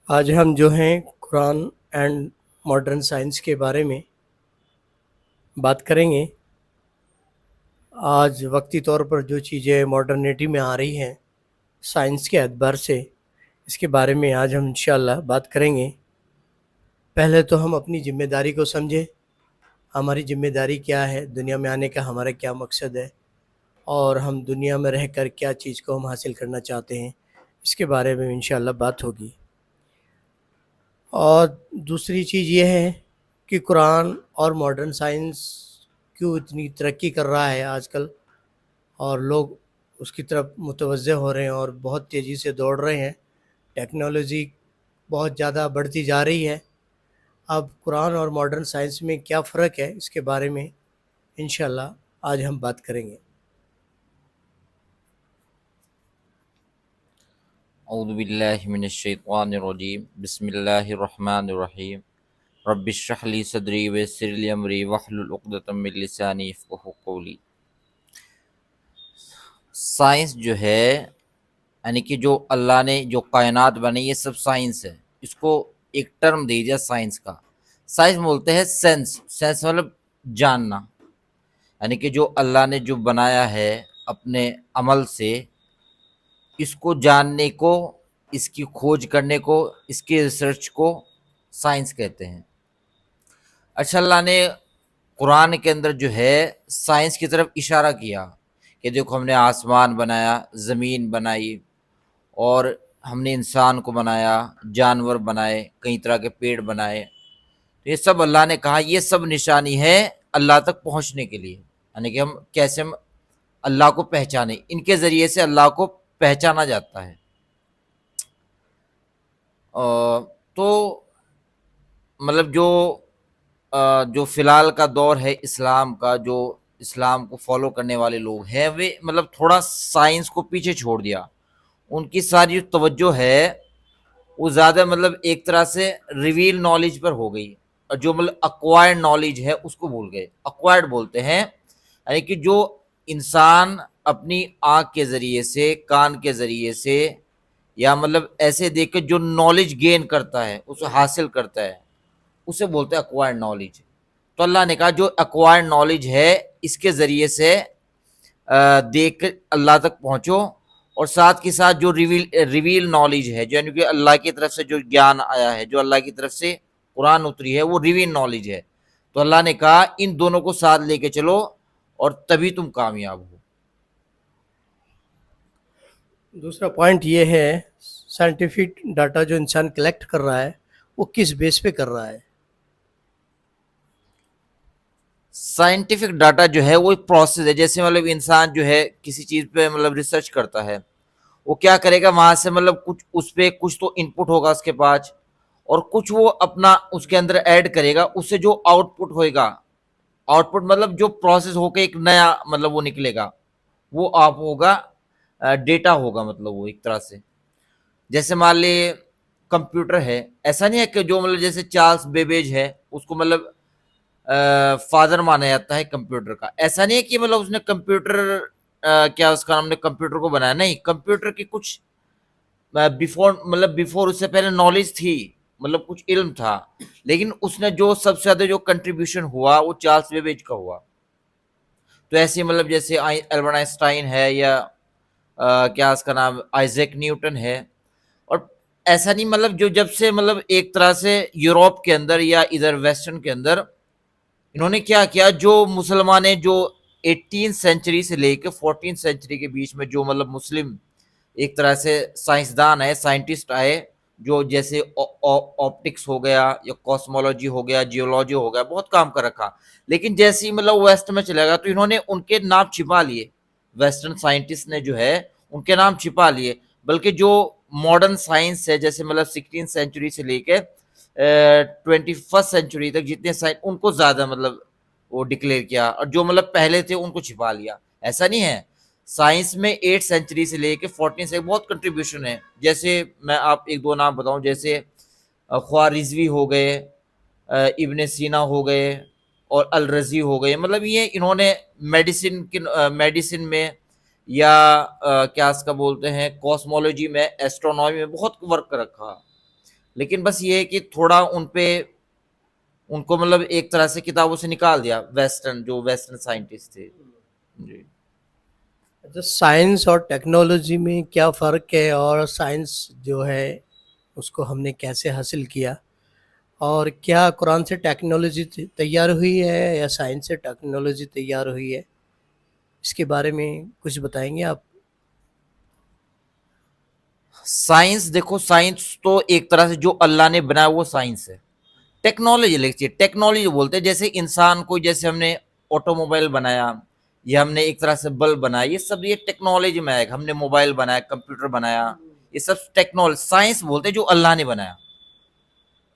آج ہم جو ہیں قرآن اینڈ ماڈرن سائنس کے بارے میں بات کریں گے۔ آج وقتی طور پر جو چیزیں ماڈرنیٹی میں آ رہی ہیں سائنس کے اعتبار سے، اس کے بارے میں آج ہم انشاءاللہ بات کریں گے۔ پہلے تو ہم اپنی ذمہ داری کو سمجھیں، ہماری ذمہ داری کیا ہے، دنیا میں آنے کا ہمارا کیا مقصد ہے، اور ہم دنیا میں رہ کر کیا چیز کو ہم حاصل کرنا چاہتے ہیں، اس کے بارے میں انشاءاللہ بات ہوگی۔ اور دوسری چیز یہ ہے کہ قرآن اور ماڈرن سائنس کیوں اتنی ترقی کر رہا ہے آج کل، اور لوگ اس کی طرف متوجہ ہو رہے ہیں اور بہت تیزی سے دوڑ رہے ہیں۔ ٹیکنالوجی بہت زیادہ بڑھتی جا رہی ہے۔ اب قرآن اور ماڈرن سائنس میں کیا فرق ہے، اس کے بارے میں انشاءاللہ آج ہم بات کریں گے۔ اعوذ باللہ من الشیطان الرجیم، بسم اللہ الرحمن الرحیم۔ رب اشرح لی صدری ویسر لی امری واحلل عقدۃ من لسانی یفقہوا قولی۔ سائنس جو ہے، یعنی کہ جو اللہ نے جو کائنات بنی، یہ سب سائنس ہے۔ اس کو ایک ٹرم دے دیا سائنس کا۔ سائنس بولتے ہیں سینس، سینس مطلب جاننا، یعنی کہ جو اللہ نے جو بنایا ہے اپنے عمل سے، اس کو جاننے کو، اس کی کھوج کرنے کو، اس کی ریسرچ کو سائنس کہتے ہیں۔ اچھا، اللہ نے قرآن کے اندر جو ہے سائنس کی طرف اشارہ کیا کہ دیکھو ہم نے آسمان بنایا، زمین بنائی، اور ہم نے انسان کو بنایا، جانور بنائے، کئی طرح کے پیڑ بنائے۔ تو یہ سب اللہ نے کہا یہ سب نشانی ہے اللہ تک پہنچنے کے لیے، یعنی کہ ہم کیسے ہم اللہ کو پہچانے، ان کے ذریعے سے اللہ کو پہچانا جاتا ہے۔ تو مطلب جو فی الحال کا دور ہے اسلام کا، جو اسلام کو فالو کرنے والے لوگ ہیں، وہ مطلب تھوڑا سائنس کو پیچھے چھوڑ دیا۔ ان کی ساری توجہ ہے وہ زیادہ مطلب ایک طرح سے ریویل نالج پر ہو گئی، اور جو مطلب اکوائرڈ نالج ہے اس کو بھول گئے۔ اکوائرڈ بولتے ہیں یعنی کہ جو انسان اپنی آنکھ کے ذریعے سے، کان کے ذریعے سے، یا مطلب ایسے دیکھ کے جو نالج گین کرتا ہے، اسے حاصل کرتا ہے، اسے بولتے ہیں اکوائرڈ نالج۔ تو اللہ نے کہا جو اکوائرڈ نالج ہے اس کے ذریعے سے دیکھ کر اللہ تک پہنچو، اور ساتھ کے ساتھ جو ریویل نالج ہے، جو یعنی کہ اللہ کی طرف سے جو گیان آیا ہے، جو اللہ کی طرف سے قرآن اتری ہے، وہ ریویل نالج ہے۔ تو اللہ نے کہا ان دونوں کو ساتھ لے کے چلو اور تبھی تم کامیاب ہو۔ دوسرا پوائنٹ یہ ہے، سائنٹیفک ڈاٹا جو انسان کلیکٹ کر رہا ہے وہ کس بیس پہ کر رہا ہے؟ سائنٹیفک ڈاٹا جو ہے وہ ایک پروسیس ہے، جیسے مطلب انسان جو ہے کسی چیز پہ مطلب ریسرچ کرتا ہے، وہ کیا کرے گا، وہاں سے مطلب کچھ اس پہ کچھ تو ان پٹ ہوگا اس کے پاس، اور کچھ وہ اپنا اس کے اندر ایڈ کرے گا، اس سے جو آؤٹ پٹ ہوئے گا، آؤٹ پٹ مطلب جو پروسیس ہو کے ایک نیا مطلب وہ نکلے گا، وہ آپ ہوگا ڈیٹا ہوگا، مطلب وہ ایک طرح سے جیسے مان لی کمپیوٹر ہے، ایسا نہیں ہے کہ جو مطلب جیسے چارلس بیبیج ہے اس کو مطلب فادر مانا جاتا ہے کمپیوٹر کا، ایسا نہیں ہے کہ مطلب اس نے کمپیوٹر کیا اس کا نام نے کمپیوٹر کو بنایا، نہیں، کمپیوٹر کی کچھ بیفور اس سے پہلے نالج تھی، مطلب کچھ علم تھا، لیکن اس نے جو سب سے زیادہ جو کنٹریبیوشن ہوا وہ چارلس بیبیج کا ہوا۔ تو ایسے مطلب جیسے البرٹ آئنسٹائن ہے، یا کیا اس کا نام آئزیک نیوٹن ہے، اور ایسا نہیں مطلب جو جب سے مطلب ایک طرح سے یوروپ کے اندر یا ادھر ویسٹرن کے اندر انہوں نے کیا کیا، جو مسلمان جو 18 سینچری سے لے کے 14 سینچری کے بیچ میں جو مطلب مسلم ایک طرح سے سائنسدان آئے، سائنٹسٹ آئے، جو جیسے آپٹکس ہو گیا، یا کاسمولوجی ہو گیا، جیولوجی ہو گیا، بہت کام کر رکھا، لیکن جیسے ہی مطلب ویسٹ میں چلے گا تو انہوں نے ان کے نام چھپا لیے، ویسٹرن سائنٹسٹ نے جو ہے ان کے نام چھپا لیے، بلکہ جو ماڈرن سائنس ہے جیسے مطلب 16 سینچری سے لے کے 21 سینچری تک جتنے سائنس ان کو زیادہ مطلب وہ ڈکلیئر کیا، اور جو مطلب پہلے تھے ان کو چھپا لیا۔ ایسا نہیں ہے، سائنس میں 8 سینچری سے لے کے 14 سے بہت کنٹریبیوشن ہے۔ جیسے میں آپ ایک دو نام بتاؤں، جیسے خوارزمی ہو گئے، ابن سینا ہو گئے، اور الرزی ہو گئے، مطلب یہ انہوں نے میڈیسن میں، یا کیا اس کا بولتے ہیں کاسمولوجی میں، ایسٹرونومی میں بہت ورک کر رکھا۔ لیکن بس یہ ہے کہ تھوڑا ان کو مطلب ایک طرح سے کتابوں سے نکال دیا ویسٹرن سائنٹسٹ تھے. جی. اچھا، سائنس اور ٹیکنالوجی میں کیا فرق ہے، اور سائنس جو ہے اس کو ہم نے کیسے حاصل کیا، اور کیا قرآن سے ٹیکنالوجی تیار ہوئی ہے یا سائنس سے ٹیکنالوجی تیار ہوئی ہے؟ اس کے بارے میں کچھ بتائیں گے آپ؟ سائنس دیکھو، سائنس تو ایک طرح سے جو اللہ نے بنایا وہ سائنس ہے. ٹیکنالوجی لکھتی ہے، ٹیکنالوجی بولتے ہیں جیسے انسان کو، جیسے ہم نے آٹو موبائل بنایا یا ہم نے ایک طرح سے بلب بنایا، یہ سب یہ ٹیکنالوجی میں آئے گا. ہم نے موبائل بنایا، کمپیوٹر بنایا، یہ سب ٹیکنالوجی. سائنس بولتے ہیں جو اللہ نے بنایا.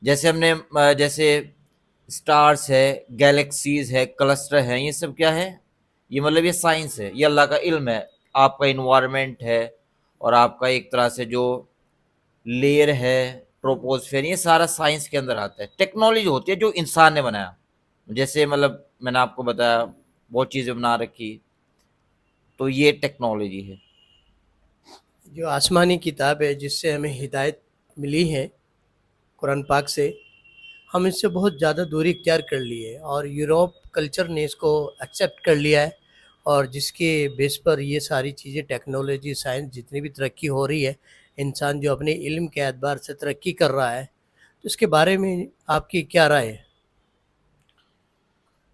جیسے ہم نے جیسے اسٹارس ہے، گیلیکسیز ہے، کلسٹر ہیں، یہ سب کیا ہے؟ یہ مطلب یہ سائنس ہے، یہ اللہ کا علم ہے. آپ کا انوائرمنٹ ہے، اور آپ کا ایک طرح سے جو لیئر ہے، ٹروپوسفیئر، یہ سارا سائنس کے اندر آتا ہے. ٹیکنالوجی ہوتی ہے جو انسان نے بنایا. جیسے مطلب میں نے آپ کو بتایا بہت چیزیں بنا رکھی، تو یہ ٹیکنالوجی ہے. جو آسمانی کتاب ہے جس سے ہمیں ہدایت ملی ہے قرآن پاک سے، ہم اس سے بہت زیادہ دوری اختیار کر لی ہے، اور یوروپ کلچر نے اس کو ایکسیپٹ کر لیا ہے، اور جس کے بیس پر یہ ساری چیزیں، ٹیکنالوجی، سائنس جتنی بھی ترقی ہو رہی ہے، انسان جو اپنے علم کے اعتبار سے ترقی کر رہا ہے، تو اس کے بارے میں آپ کی کیا رائے ہے؟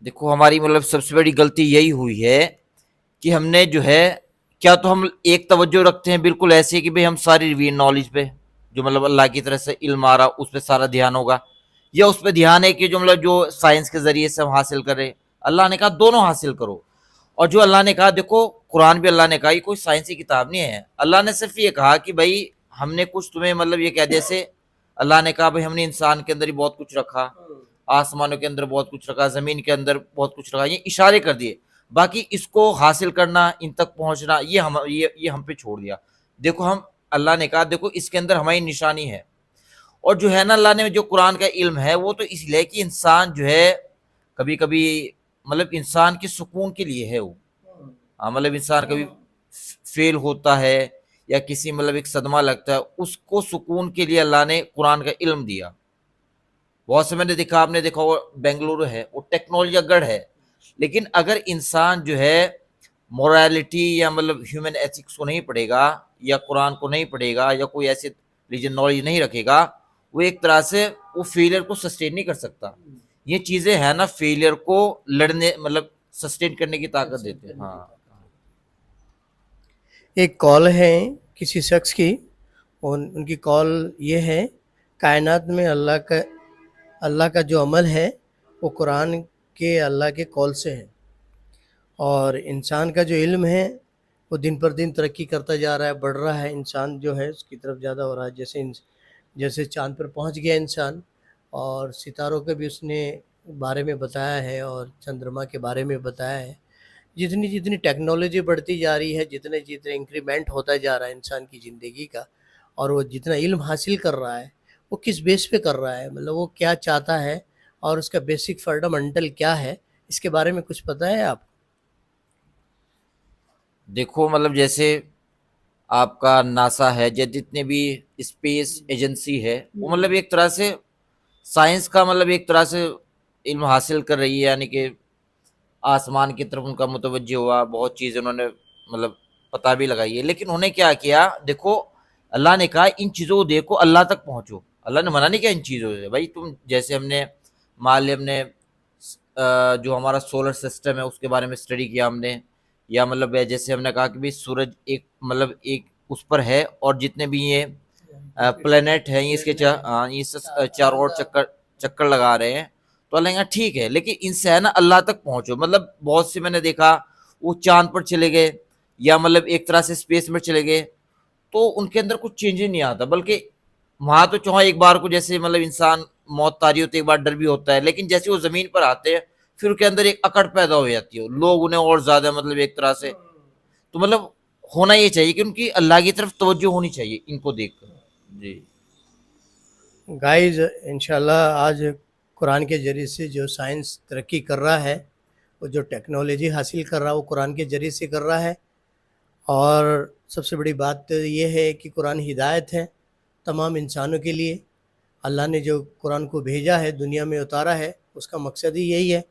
دیکھو ہماری مطلب سب سے بڑی غلطی یہی ہوئی ہے کہ ہم نے جو ہے، کیا تو ہم ایک توجہ رکھتے ہیں بالکل ایسے کہ بھئی ہم ساری ریویل نالج پہ، جو مطلب اللہ کی طرف سے علم آ رہا اس پہ سارا دھیان ہوگا، یا اس پہ دھیان ہے کہ جو مطلب جو سائنس کے ذریعے سے ہم حاصل کر رہے. اللہ نے کہا دونوں حاصل کرو. اور جو اللہ نے کہا، دیکھو قرآن بھی اللہ نے کہا یہ کوئی سائنسی کتاب نہیں ہے. اللہ نے صرف یہ کہا کہ بھائی ہم نے کچھ تمہیں مطلب یہ کہہ، جیسے اللہ نے کہا بھائی ہم نے انسان کے اندر ہی بہت کچھ رکھا، آسمانوں کے اندر بہت کچھ رکھا، زمین کے اندر بہت کچھ رکھا، یہ اشارے کر دیے. باقی اس کو حاصل کرنا، ان تک پہنچنا، یہ ہم پہ چھوڑ دیا. دیکھو ہم، اللہ نے کہا دیکھو اس کے اندر ہماری نشانی ہے. اور جو ہے نا اللہ نے جو قرآن کا علم ہے وہ تو اس لیے کہ انسان جو ہے کبھی کبھی مطلب انسان کے سکون کے لیے ہے وہ. مطلب انسان کبھی فیل ہوتا ہے یا کسی مطلب ایک صدمہ لگتا ہے، اس کو سکون کے لیے اللہ نے قرآن کا علم دیا. بہت سے میں نے دیکھا، آپ نے دیکھا وہ بنگلورو ہے، وہ ٹیکنالوجی کا گڑھ ہے. لیکن اگر انسان جو ہے مورالٹی یا مطلب ہیومن ایتھکس کو نہیں پڑھے گا، یا قرآن کو نہیں پڑھے گا، یا کوئی ایسی ریجن نالج نہیں رکھے گا، وہ ایک طرح سے وہ فیلئر کو سسٹین نہیں کر سکتا. یہ چیزیں ہیں نا فیلئر کو لڑنے مطلب سسٹین کرنے کی طاقت دیتے ہیں. ہاں. ایک کال ہے کسی شخص کی، ان کی کال یہ ہے: کائنات میں اللہ کا جو عمل ہے وہ قرآن کے اللہ کے کال سے ہے، اور انسان کا جو علم ہے وہ دن پر دن ترقی کرتا جا رہا ہے، بڑھ رہا ہے. انسان جو ہے اس کی طرف زیادہ ہو رہا ہے، جیسے چاند پر پہنچ گیا انسان، اور ستاروں کے بھی اس نے بارے میں بتایا ہے، اور چندرما کے بارے میں بتایا ہے. جتنی جتنی ٹیکنالوجی بڑھتی جا رہی ہے، جتنے جتنے انکریمنٹ ہوتا جا رہا ہے انسان کی زندگی کا، اور وہ جتنا علم حاصل کر رہا ہے، وہ کس بیس پہ کر رہا ہے، مطلب وہ کیا چاہتا ہے، اور اس کا بیسک فنڈامنٹل کیا ہے، اس کے بارے میں کچھ پتہ ہے آپ؟ دیکھو مطلب جیسے آپ کا ناسا ہے یا جتنے بھی اسپیس ایجنسی ہے، وہ مطلب ایک طرح سے سائنس کا مطلب ایک طرح سے علم حاصل کر رہی ہے، یعنی کہ آسمان کی طرف ان کا متوجہ ہوا، بہت چیزیں انہوں نے مطلب پتہ بھی لگائی ہے. لیکن انہوں نے کیا کیا؟ دیکھو اللہ نے کہا ان چیزوں کو دیکھو، اللہ تک پہنچو. اللہ نے منع نہیں کیا ان چیزوں سے. بھائی تم جیسے ہم نے مان لیا، ہم نے جو ہمارا سولر سسٹم ہے اس کے بارے میں اسٹڈی کیا ہم نے، یا مطلب جیسے ہم نے کہا کہ بھی سورج ایک مطلب ایک اس پر ہے، اور جتنے بھی یہ پلینٹ ہیں یہ اس کے چاروں اور چکر لگا رہے ہیں. تو اللہ کہا ٹھیک ہے، لیکن ان سے ہے نا اللہ تک پہنچو. مطلب بہت سے میں نے دیکھا وہ چاند پر چلے گئے، یا مطلب ایک طرح سے اسپیس میں چلے گئے، تو ان کے اندر کچھ چینج نہیں آتا. بلکہ وہاں تو چوہا ایک بار کو جیسے مطلب انسان موت تاری ہوتی ہے، ایک بار ڈر بھی ہوتا ہے، لیکن جیسے وہ زمین پر آتے ہیں پھر ان کے اندر ایک اکڑ پیدا ہو جاتی ہے، لوگ انہیں اور زیادہ مطلب ایک طرح سے، تو مطلب ہونا یہ چاہیے کہ ان کی اللہ کی طرف توجہ ہونی چاہیے ان کو دیکھ کر. جی. گائز، انشاءاللہ آج قرآن کے ذریعے سے جو سائنس ترقی کر رہا ہے، وہ جو ٹیکنالوجی حاصل کر رہا ہے، وہ قرآن کے ذریعے سے کر رہا ہے. اور سب سے بڑی بات تو یہ ہے کہ قرآن ہدایت ہے تمام انسانوں کے لیے، اللہ نے جو قرآن کو بھیجا ہے، دنیا میں اتارا ہے، اس کا مقصد ہی یہی ہے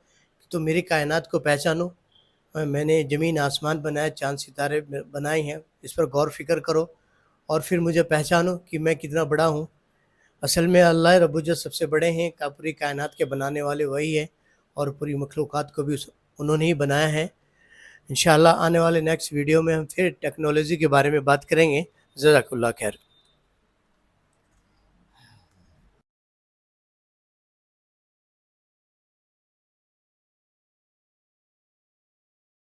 کہ تم میری کائنات کو پہچانو. میں نے زمین آسمان بنایا، چاند ستارے بنائے ہیں، اس پر غور فکر کرو اور پھر مجھے پہچانو کہ میں کتنا بڑا ہوں. اصل میں اللہ رب العزت سب سے بڑے ہیں، پوری کائنات کے بنانے والے وہی ہیں، اور پوری مخلوقات کو بھی انہوں نے ہی بنایا ہے. انشاءاللہ آنے والے نیکسٹ ویڈیو میں ہم پھر ٹیکنالوجی کے بارے میں بات کریں گے. جزاک اللہ خیر.